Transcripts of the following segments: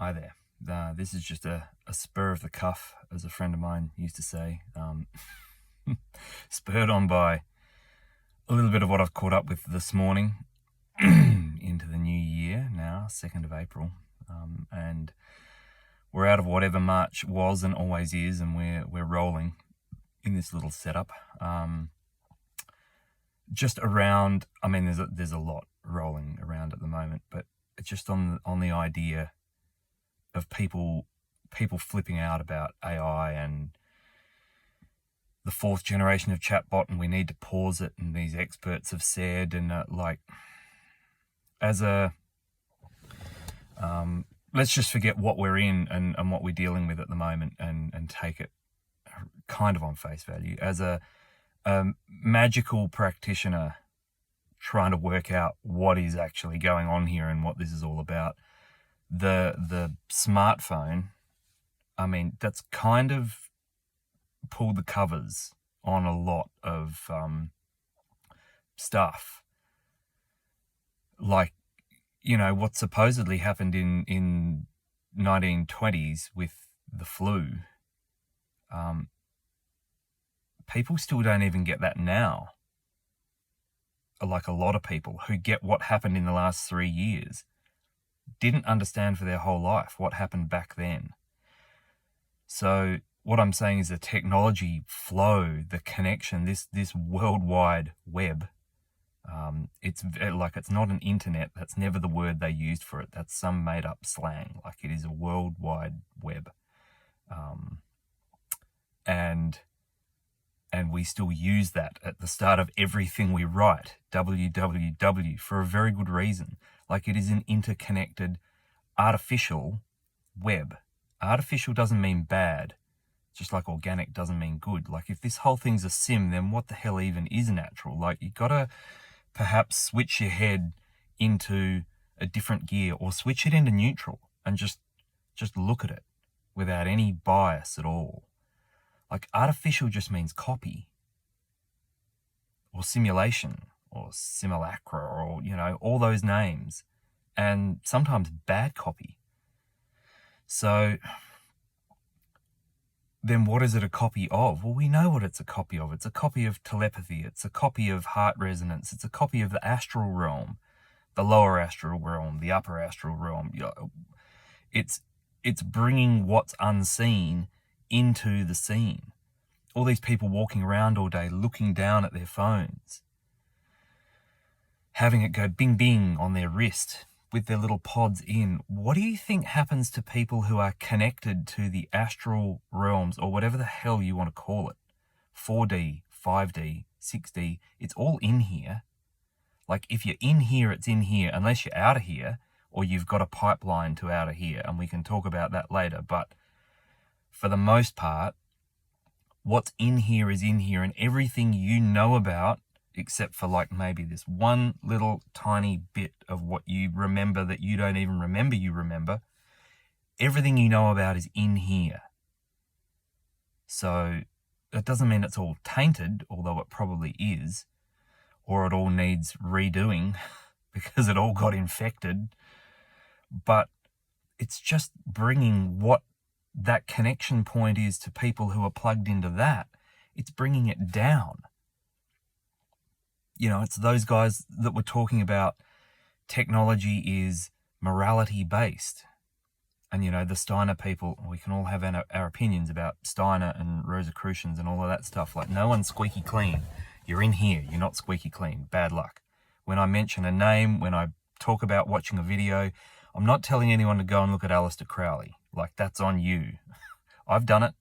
Hi there. This is just a spur of the cuff, as a friend of mine used to say. Spurred on by a little bit of what I've caught up with this morning into the new year now, 2nd of April. And we're out of whatever March was and always is, and we're rolling in this little setup. Just around, I mean, there's a lot rolling around at the moment, but it's just on the idea of people flipping out about AI and the 4th generation of chatbot, and we need to pause it, and these experts have said, and let's just forget what we're in and what we're dealing with at the moment, and take it kind of on face value as a magical practitioner trying to work out what is actually going on here and what this is all about. The smartphone, I mean, that's kind of pulled the covers on a lot of stuff. Like, you know, what supposedly happened in 1920s with the flu. People still don't even get that now. Like a lot of people who get what happened in the last 3 years didn't understand for their whole life what happened back then. So what I'm saying is the technology flow, the connection, this worldwide web, it's not an internet. That's never the word they used for it. That's some made up slang. Like, it is a worldwide web. And we still use that at the start of everything we write, www, for a very good reason. Like, it is an interconnected artificial web. Artificial doesn't mean bad, just like organic doesn't mean good. Like, if this whole thing's a sim, then what the hell even is natural? Like, you gotta perhaps switch your head into a different gear, or switch it into neutral and just look at it without any bias at all. Like, artificial just means copy, or simulation, or simulacra, or, you know, all those names, and sometimes bad copy. So then what is it a copy of? Well, we know what it's a copy of. It's a copy of telepathy. It's a copy of heart resonance. It's a copy of the astral realm, the lower astral realm, the upper astral realm. It's bringing what's unseen into the scene. All these people walking around all day looking down at their phones, having it go bing bing on their wrist with their little pods in. What do you think happens to people who are connected to the astral realms, or whatever the hell you want to call it? 4D, 5D, 6D, it's all in here. Like, if you're in here, it's in here, unless you're out of here, or you've got a pipeline to out of here, and we can talk about that later. But for the most part, what's in here is in here, and everything you know about, except for like maybe this one little tiny bit of what you remember that you don't even remember you remember, everything you know about is in here. So that doesn't mean it's all tainted, although it probably is, or it all needs redoing because it all got infected. But it's just bringing what that connection point is to people who are plugged into that. It's bringing it down. You know, it's those guys that were talking about technology is morality based. And, you know, the Steiner people, we can all have our opinions about Steiner and Rosicrucians and all of that stuff. Like, no one's squeaky clean. You're in here, you're not squeaky clean. Bad luck. When I mention a name, when I talk about watching a video, I'm not telling anyone to go and look at Aleister Crowley. Like, that's on you. I've done it.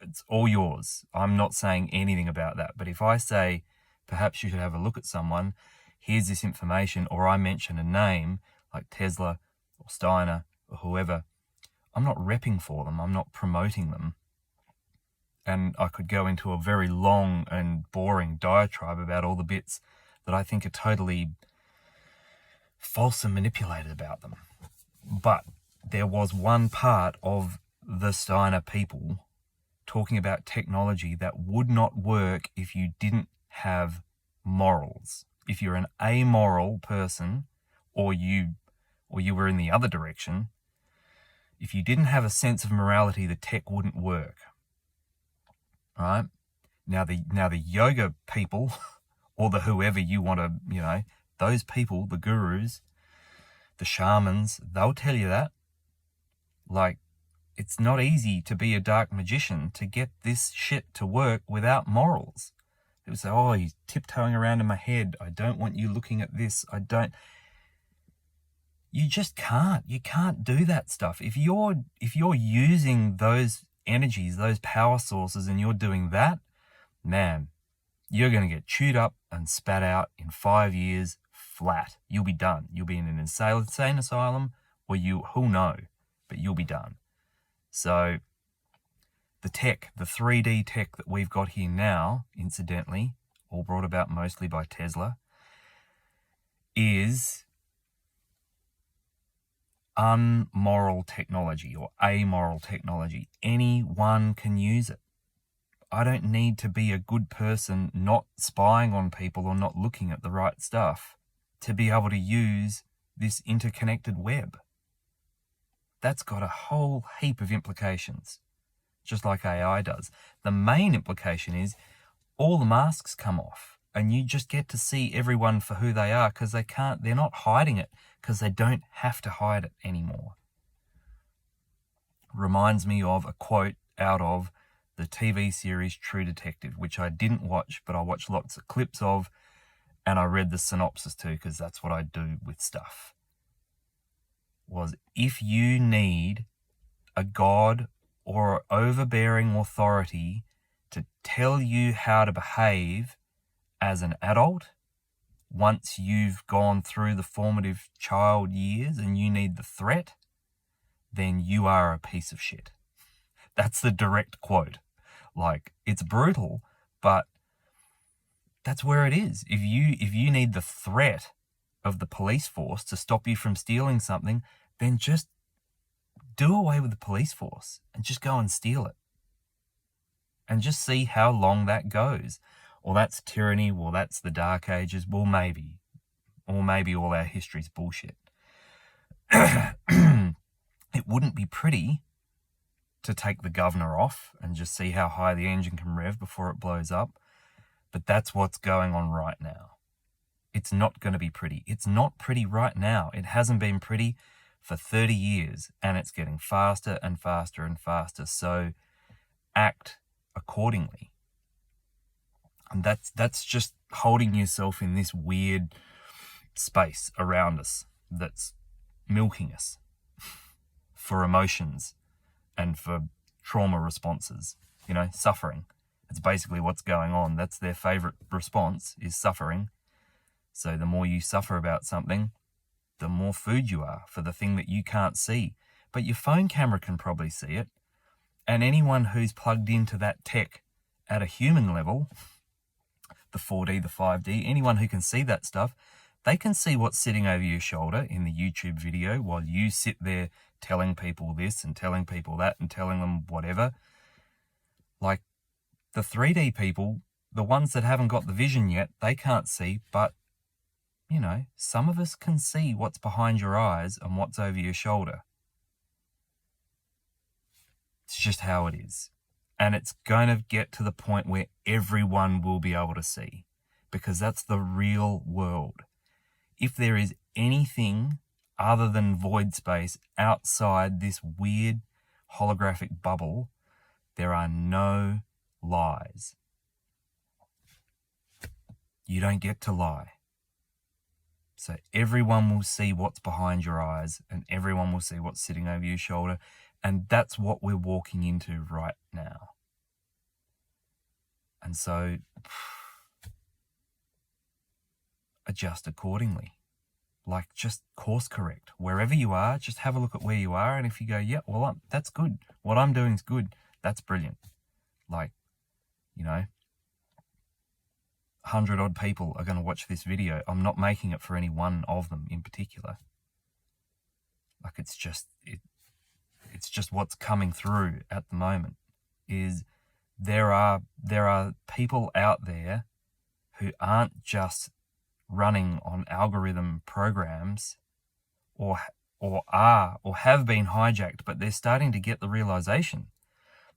It's all yours. I'm not saying anything about that. But if I say, perhaps you should have a look at someone, here's this information, or I mention a name like Tesla or Steiner or whoever, I'm not repping for them. I'm not promoting them. And I could go into a very long and boring diatribe about all the bits that I think are totally false and manipulated about them. But there was one part of the Steiner people talking about technology that would not work if you didn't have morals. If you're an amoral person, or you were in the other direction, If you didn't have a sense of morality, the tech wouldn't work. All right? Now the yoga people, or the whoever you want to, those people, the gurus, the shamans, they'll tell you that. Like, it's not easy to be a dark magician to get this shit to work without morals. It was, oh, he's tiptoeing around in my head. I don't want you looking at this. You just can't. You can't do that stuff. If you're using those energies, those power sources, and you're doing that, man, you're going to get chewed up and spat out in 5 years flat. You'll be done. You'll be in an insane asylum, or who'll know, but you'll be done. So the tech, the 3D tech that we've got here now, incidentally, all brought about mostly by Tesla, is unmoral technology or amoral technology. Anyone can use it. I don't need to be a good person not spying on people or not looking at the right stuff to be able to use this interconnected web. That's got a whole heap of implications, just like AI does. The main implication is all the masks come off and you just get to see everyone for who they are because they're not hiding it because they don't have to hide it anymore. Reminds me of a quote out of the TV series True Detective, which I didn't watch, but I watched lots of clips of, and I read the synopsis too, because that's what I do with stuff. Was, if you need a god or overbearing authority to tell you how to behave as an adult, once you've gone through the formative child years and you need the threat, then you are a piece of shit. That's the direct quote. Like, it's brutal, but that's where it is. If you need the threat of the police force to stop you from stealing something, then just do away with the police force and just go and steal it. And just see how long that goes. Well, that's tyranny. Well, that's the Dark Ages. Well, maybe. Or maybe all our history's bullshit. It wouldn't be pretty to take the governor off and just see how high the engine can rev before it blows up. But that's what's going on right now. It's not going to be pretty. It's not pretty right now. It hasn't been pretty for 30 years, and it's getting faster and faster and faster. So act accordingly. And that's just holding yourself in this weird space around us that's milking us for emotions and for trauma responses, suffering. It's basically what's going on. That's their favorite response, is suffering. So the more you suffer about something, the more food you are for the thing that you can't see. But your phone camera can probably see it. And anyone who's plugged into that tech at a human level, the 4D, the 5D, anyone who can see that stuff, they can see what's sitting over your shoulder in the YouTube video while you sit there telling people this and telling people that and telling them whatever. Like, the 3D people, the ones that haven't got the vision yet, they can't see, but, some of us can see what's behind your eyes and what's over your shoulder. It's just how it is. And it's going to get to the point where everyone will be able to see, because that's the real world. If there is anything other than void space outside this weird holographic bubble, there are no lies. You don't get to lie. So everyone will see what's behind your eyes and everyone will see what's sitting over your shoulder. And that's what we're walking into right now. And so adjust accordingly. Like, just course correct. Wherever you are, just have a look at where you are. And if you go, yeah, well, that's good. What I'm doing is good. That's brilliant. Like, 100 odd people are going to watch this video. I'm not making it for any one of them in particular. Like, it's just what's coming through at the moment is there are people out there who aren't just running on algorithm programs or or are or have been hijacked, but they're starting to get the realization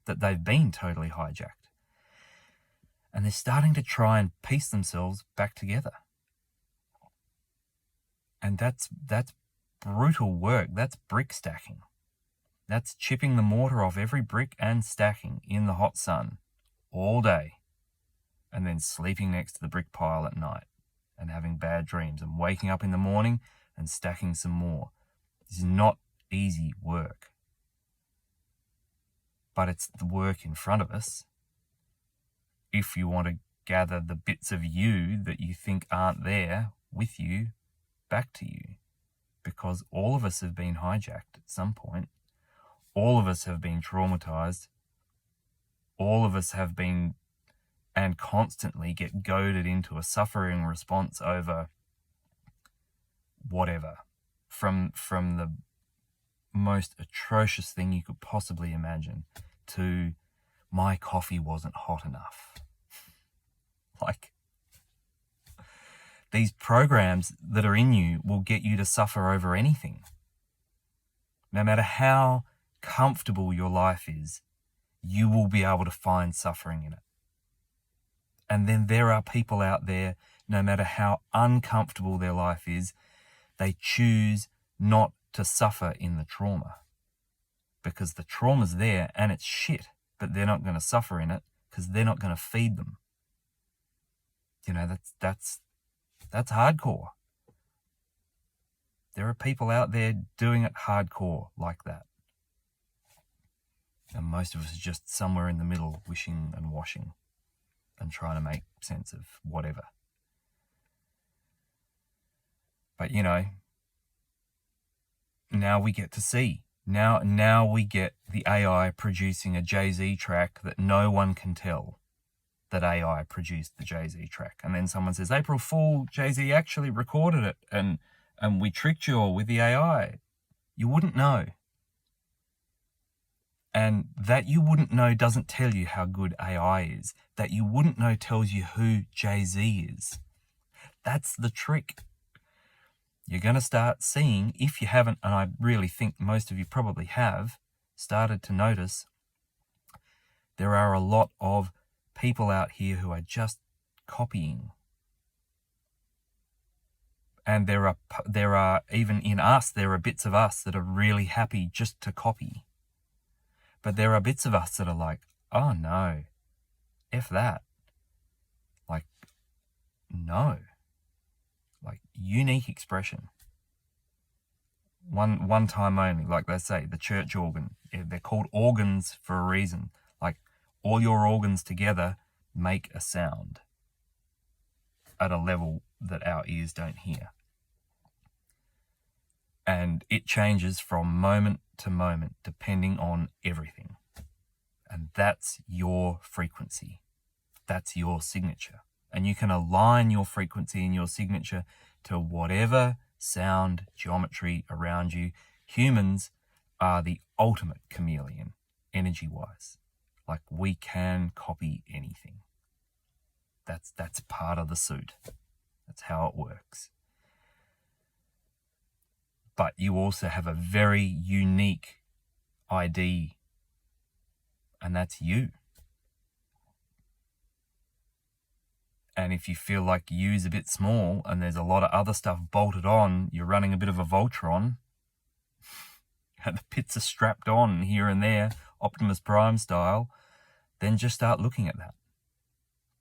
that they've been totally hijacked. And they're starting to try and piece themselves back together. And that's brutal work. That's brick stacking. That's chipping the mortar off every brick and stacking in the hot sun all day, and then sleeping next to the brick pile at night and having bad dreams and waking up in the morning and stacking some more. This is not easy work. But it's the work in front of us if you want to gather the bits of you that you think aren't there with you back to you. Because all of us have been hijacked at some point. All of us have been traumatized. All of us have been and constantly get goaded into a suffering response over whatever. From the most atrocious thing you could possibly imagine to my coffee wasn't hot enough. Like, these programs that are in you will get you to suffer over anything. No matter how comfortable your life is, you will be able to find suffering in it. And then there are people out there, no matter how uncomfortable their life is, they choose not to suffer in the trauma. Because the trauma's there and it's shit, but they're not going to suffer in it because they're not going to feed them. You know, that's hardcore. There are people out there doing it hardcore like that. And most of us are just somewhere in the middle, wishing and washing and trying to make sense of whatever. But, you know, now we get to see. Now we get the AI producing a Jay-Z track that no one can tell that AI produced the Jay-Z track. And then someone says, April Fool, Jay-Z actually recorded it and we tricked you all with the AI. You wouldn't know. And that you wouldn't know doesn't tell you how good AI is. That you wouldn't know tells you who Jay-Z is. That's the trick. You're going to start seeing, if you haven't, and I really think most of you probably have, started to notice, there are a lot of people out here who are just copying. And there are even in us, there are bits of us that are really happy just to copy. But there are bits of us that are like, oh no, F that. Like, no. Like, unique expression. One time only, like they say, the church organ. They're called organs for a reason. Like, all your organs together make a sound at a level that our ears don't hear. And it changes from moment to moment depending on everything. And that's your frequency. That's your signature. And you can align your frequency and your signature to whatever sound geometry around you. Humans are the ultimate chameleon, energy-wise. Like, we can copy anything. That's part of the suit. That's how it works. But you also have a very unique ID, and that's you. And if you feel like you's a bit small and there's a lot of other stuff bolted on, you're running a bit of a Voltron, and the bits are strapped on here and there, Optimus Prime style, then just start looking at that.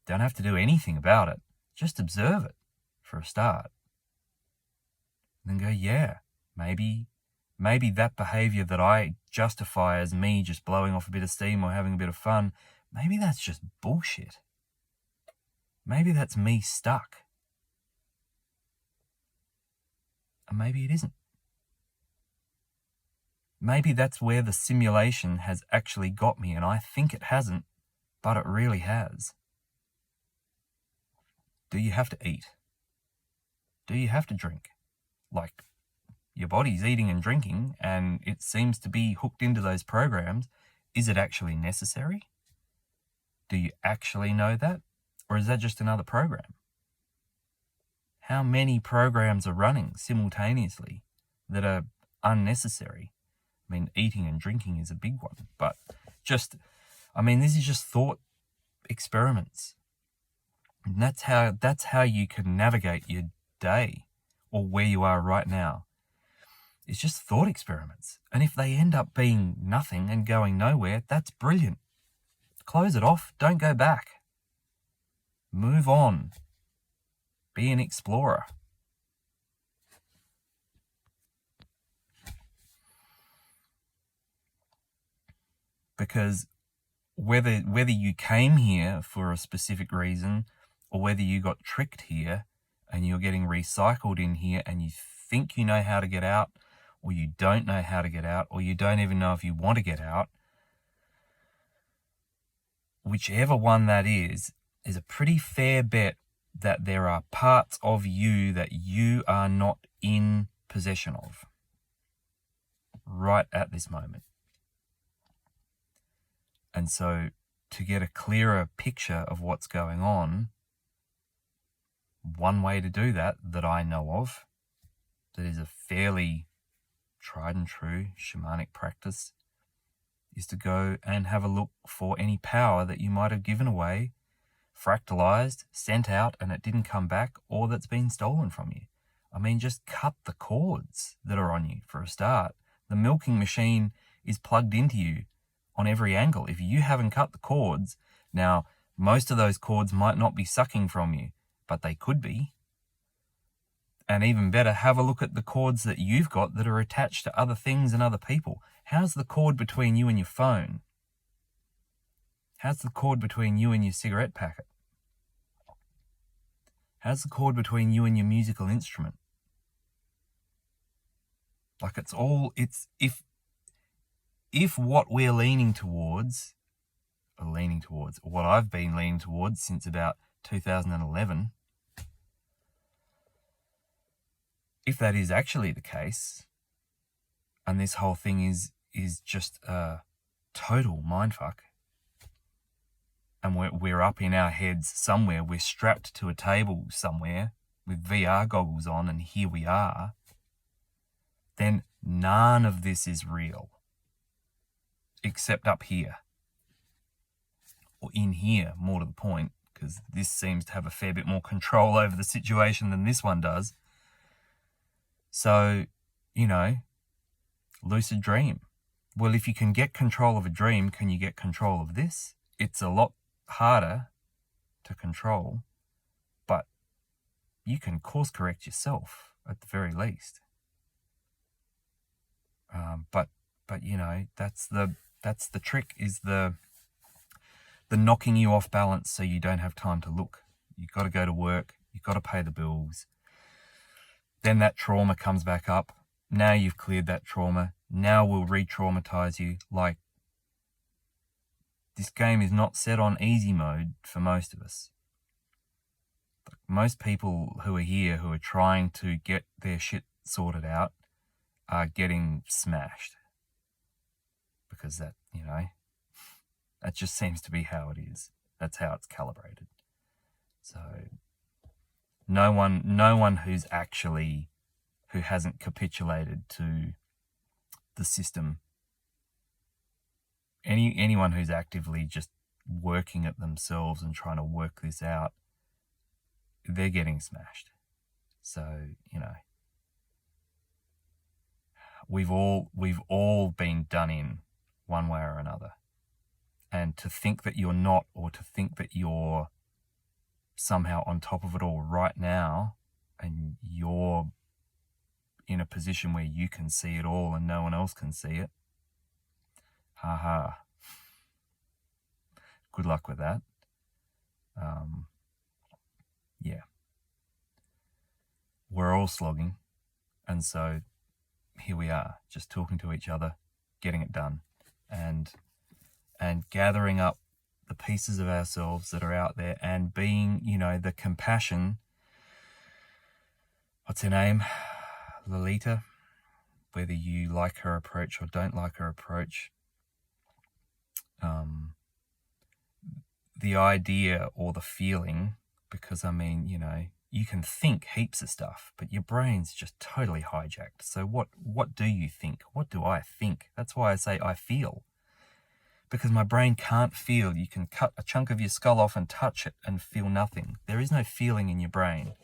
Don't have to do anything about it. Just observe it for a start. And then go, yeah, maybe that behavior that I justify as me just blowing off a bit of steam or having a bit of fun, maybe that's just bullshit. Maybe that's me stuck. And maybe it isn't. Maybe that's where the simulation has actually got me, and I think it hasn't, but it really has. Do you have to eat? Do you have to drink? Like, your body's eating and drinking, and it seems to be hooked into those programs. Is it actually necessary? Do you actually know that? Or is that just another program? How many programs are running simultaneously that are unnecessary. I mean, eating and drinking is a big one, but this is just thought experiments. And that's how you can navigate your day or where you are right now. It's just thought experiments. And if they end up being nothing and going nowhere, that's brilliant. Close it off. Don't go back. Move on. Be an explorer. Because whether you came here for a specific reason or whether you got tricked here and you're getting recycled in here and you think you know how to get out, or you don't know how to get out, or you don't even know if you want to get out, whichever one that is a pretty fair bet that there are parts of you that you are not in possession of right at this moment. And so to get a clearer picture of what's going on, one way to do that I know of, that is a fairly tried and true shamanic practice, is to go and have a look for any power that you might have given away, fractalized, sent out, and it didn't come back, or that's been stolen from you. I mean, just cut the cords that are on you for a start. The milking machine is plugged into you on every angle. If you haven't cut the cords, now most of those cords might not be sucking from you, but they could be. And even better, have a look at the cords that you've got that are attached to other things and other people. How's the cord between you and your phone? How's the cord between you and your cigarette packet? How's the cord between you and your musical instrument? Like if what we're leaning towards, what I've been leaning towards since about 2011, if that is actually the case, and this whole thing is just a total mindfuck, and we're up in our heads somewhere, we're strapped to a table somewhere with VR goggles on, and here we are, then none of this is real, except up here, or in here, more to the point, because this seems to have a fair bit more control over the situation than this one does. So, lucid dream. Well, if you can get control of a dream, can you get control of this? It's a lot harder to control, but you can course correct yourself at the very least. But that's the trick, is the knocking you off balance so you don't have time to look. You've got to go to work. You've got to pay the bills. Then that trauma comes back up. Now you've cleared that trauma. Now we'll re-traumatize you. Like, this game is not set on easy mode for most of us. Like, most people who are here, who are trying to get their shit sorted out, are getting smashed. Because that just seems to be how it is. That's how it's calibrated. So no one who hasn't capitulated to the system, anyone who's actively just working at themselves and trying to work this out, they're getting smashed. So, we've all been done in one way or another. And to think that you're not, or to think that you're somehow on top of it all right now, and you're in a position where you can see it all and no one else can see it, good luck with that. Yeah. We're all slogging, and so here we are, just talking to each other, getting it done, and gathering up the pieces of ourselves that are out there, and being, the compassion. What's her name? Lolita. Whether you like her approach or don't like her approach, the idea or the feeling, because you can think heaps of stuff, but your brain's just totally hijacked. So what do you think? What do I think? That's why I say I feel. Because my brain can't feel. You can cut a chunk of your skull off and touch it and feel nothing. There is no feeling in your brain.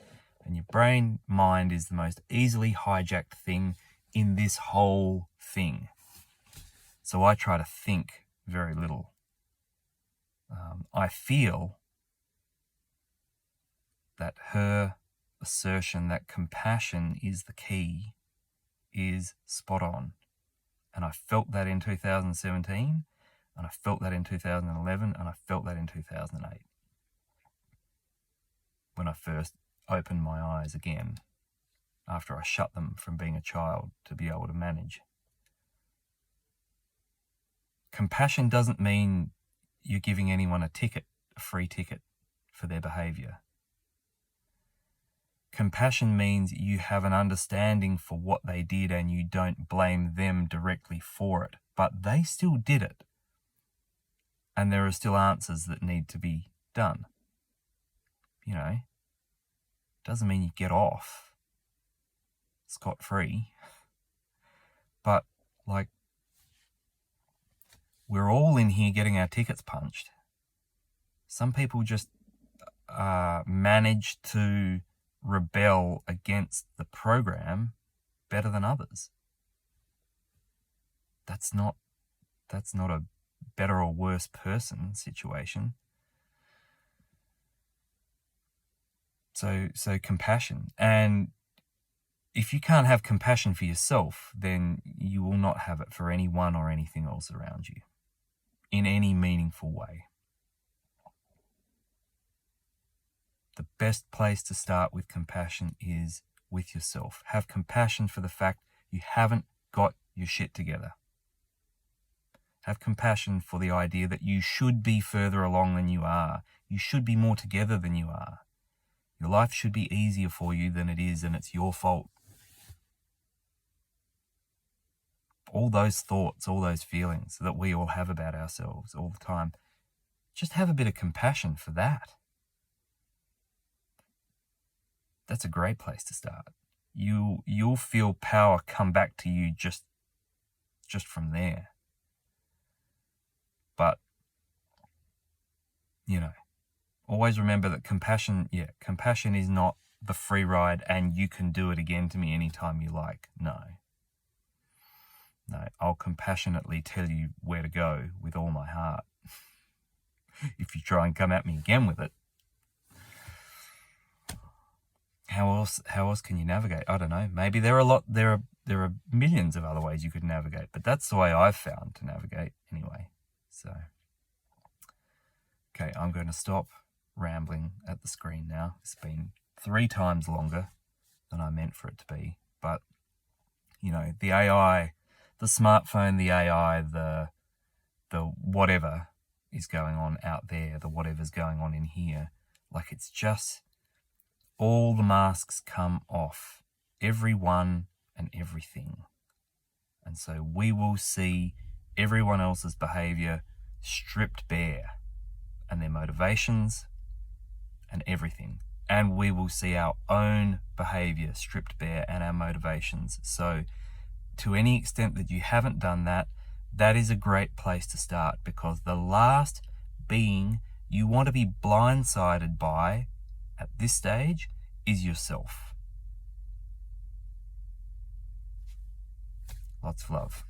And your brain mind is the most easily hijacked thing in this whole thing. So I try to think very little. I feel that her assertion that compassion is the key is spot on. And I felt that in 2017, and I felt that in 2011, and I felt that in 2008. When I first opened my eyes again, after I shut them from being a child to be able to manage. Compassion doesn't mean you're giving anyone a free ticket for their behavior. Compassion means you have an understanding for what they did and you don't blame them directly for it, but they still did it. And there are still answers that need to be done. You know, doesn't mean you get off scot-free, but like, we're all in here getting our tickets punched. Some people just manage to rebel against the program better than others. That's not a better or worse person situation. So compassion. And if you can't have compassion for yourself, then you will not have it for anyone or anything else around you in any meaningful way. The best place to start with compassion is with yourself. Have compassion for the fact you haven't got your shit together. Have compassion for the idea that you should be further along than you are. You should be more together than you are. Your life should be easier for you than it is, and it's your fault. All those thoughts, all those feelings that we all have about ourselves all the time, just have a bit of compassion for that. That's a great place to start. You'll feel power come back to you just from there. But, you know, always remember that compassion is not the free ride and you can do it again to me anytime you like. No, I'll compassionately tell you where to go with all my heart. If you try and come at me again with it, how else can you navigate? I don't know. Maybe there are millions of other ways you could navigate, but that's the way I've found to navigate anyway. So, okay, I'm going to stop rambling at the screen now. It's been 3 times longer than I meant for it to be. But, you know, the AI, the smartphone, the AI, the whatever is going on out there, the whatever's going on in here, like, it's just all the masks come off, everyone and everything. And so we will see everyone else's behavior stripped bare, and their motivations and everything. And we will see our own behavior stripped bare and our motivations. So to any extent that you haven't done that, that is a great place to start, because the last being you want to be blindsided by at this stage is yourself. Lots of love.